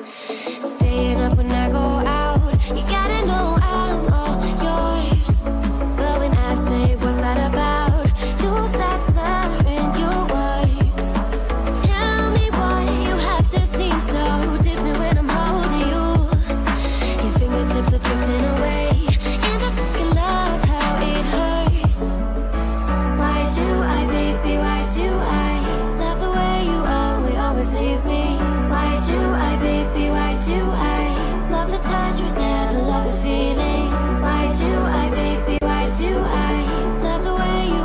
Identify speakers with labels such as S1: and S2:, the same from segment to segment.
S1: Staying up when I go out, you gotta know I'm all yours. But when I say what's that about, you start slurring your words. Tell me why you have to seem so distant when I'm holding you. Your fingertips are drifting away, and I fucking love how it hurts. Why do I, baby, why do I love the way you always leave me? Why do I, baby, why do I love the touch but never love the feeling? Why do I, baby, why do I love the way you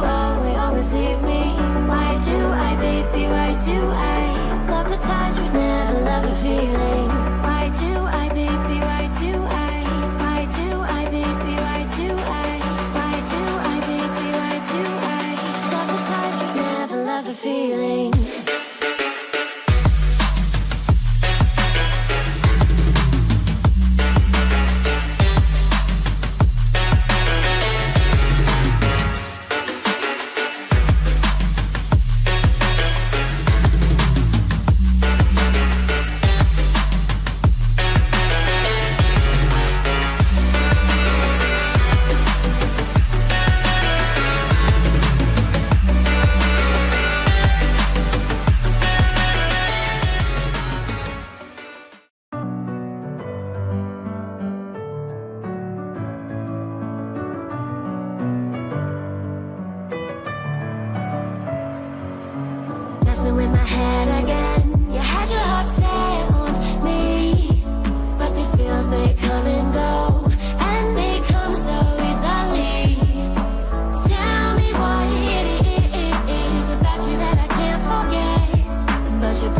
S1: always leave me? Why do I, baby, why do I love the touch but never love the feeling? Why do I, baby, why do I? Why do I, baby, why do I? Why do I, baby, why do I love the touch but never love the feeling? Messing with my head again. You had your heart set on me, but these feels, they come and go, and they come so easily. Tell me what it is about you that I can't forget, but you're